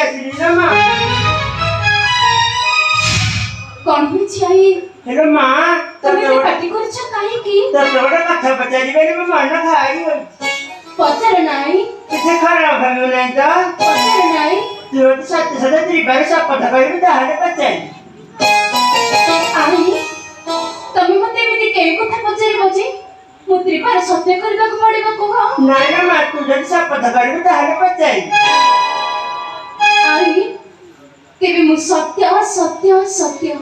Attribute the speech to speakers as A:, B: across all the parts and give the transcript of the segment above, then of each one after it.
A: ଆସିଲି ନା ମା।
B: କଣ ହେଇଛି ଆଇ?
A: ହେଲୋ ମା,
B: ତମେ ଏତେ ପାଟି କରୁଛ କାହିଁକି?
A: ତତେ ଗୋଟେ କଥା ପଚାରିବାରେ ମୋ ମନ ଭାରି ହଉଛି।
B: ପଚାର ନାଇଁ।
A: କିଛି ଖରାପ ଭାବିବୁ ନାହିଁ ତ?
B: ପଚାର ନାଇଁ।
A: ତୁ ଯଦି ସତ୍ୟ ସତ୍ୟ ତ୍ରିପାର ଶପଥ କରିବୁ ତାହେଲେ ପଚାରି।
B: ଆଇ, ତମେ ମତେ ଏମିତି କେଉଁ କଥା ପଚାରିବ ଯେ ମୁଁ ତ୍ରିପାର ସତ୍ୟ କରିବାକୁ ପଡିବ କୁହ?
A: ନାଇଁ ନା ମା, ତୁ ଯଦି ଶପଥ କରିବୁ ତାହେଲେ ପଚାରି।
B: ଆଇ, ତେବେ ମୁଁ ସତ୍ୟ ସତ୍ୟ ସତ୍ୟ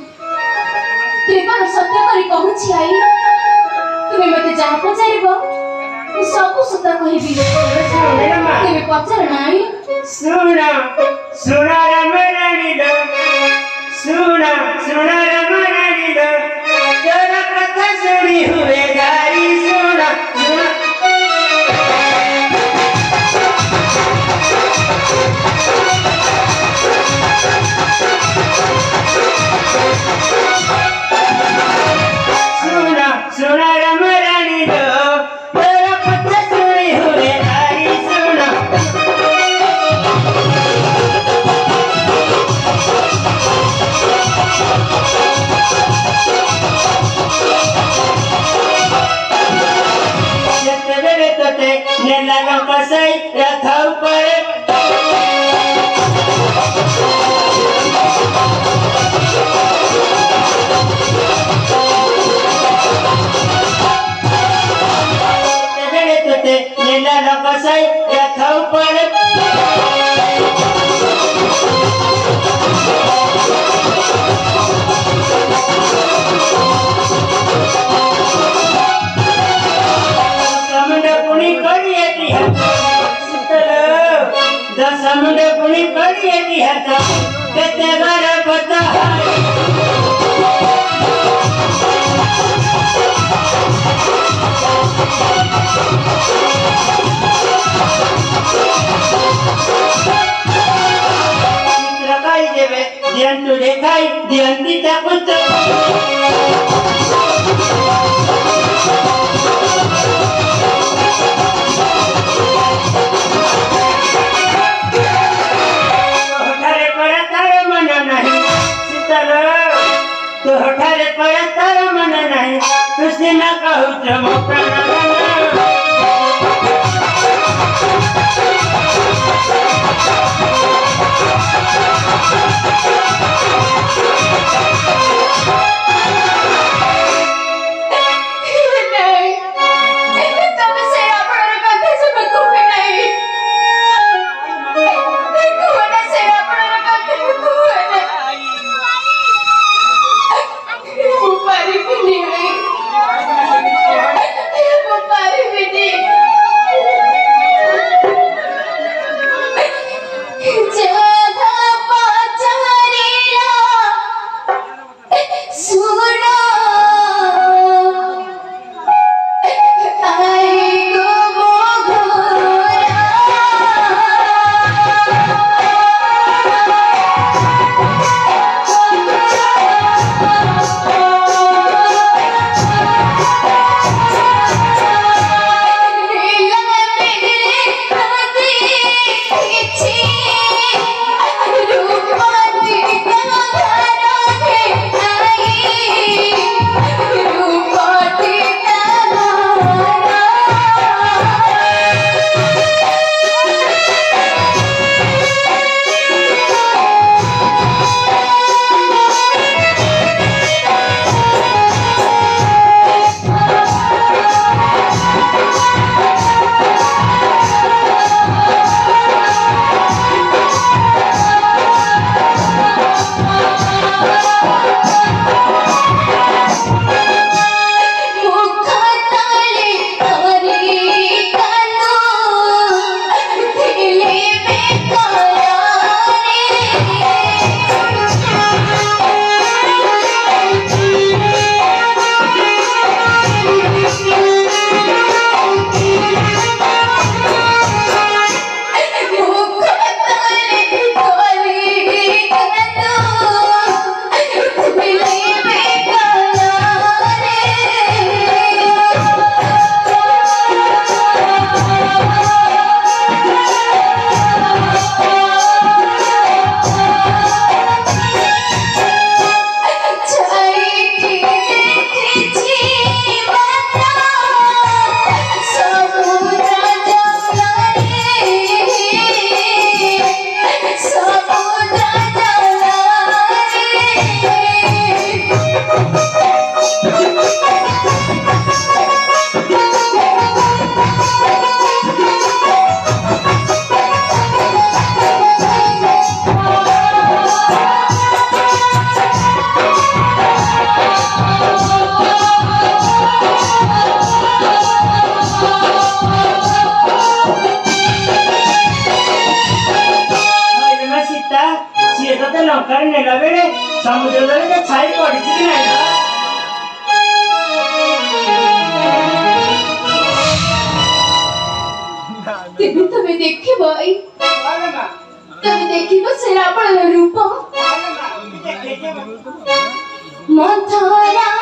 B: ତ୍ରିପାର ସତ୍ୟ କରି କହୁଛି ଆଇ। ତୁମେ ମତେ ଯାହା ପଚାରିବ ମୁଁ ସବୁ ସତ କହିବି। ତେବେ ପଚାର ନାଇଁ।
A: ଶୁଣ ଶୁଣ ରାମରାଣୀର, ଶୁଣ ଶୁଣ ରାମରାଣୀର, ତୋର କଥା ଶୁଣି ହୁଏ ଗାଳି। ଶୁଣ ଶୁଣ ଶୁଣ ଶୁଣ ରାମରାଣୀର, ତୋର କଥା ଶୁଣି ହୁଏ ଗାଳି। ଶୁଣ ଯେତେବେଳେ ତୋତେ ନେଲା କସାଇ ରଥ ଉପରେ, ଯେତେବେଳେ ତୋତେ ନେଲା କସାଇ ରଥ ଉପରେ, ଦଶମୁଣ୍ଡ ପୁଣି କରିଏଟି ହାତ, ଦଶମୁଣ୍ଡ ପୁଣି କରିଏଟି ହାତ, କେତେ ବାର କଥା ଚିତ୍ର କରିଦେବେ ଦିଅନ୍ତୁ ଦେଖାଇ ଦିଅନ୍ତି ତାକୁ ତ। ତୋଠାରେ ପରା ତାର ମନ ନାହିଁ ଶୀତଳ, ତୋଠାରେ ପରା ତାର ମନ ନାହିଁ, ତୁ ସିନା କହୁଛ ମୋ ପ୍ରାଣ
B: ମୁଁ ପାରିବିନି।
A: ଟଙ୍କାରେ ନେଲା ବେଳେ ସମୁଦ୍ର ତଳେ ଛାଇ ପଡିଛି କି ନାହିଁ?
B: ତେବେ ତମେ ଦେଖିବ ତମେ ଦେଖିବ ସେ ରାବଣର ରୂପ। ମନ୍ଥରା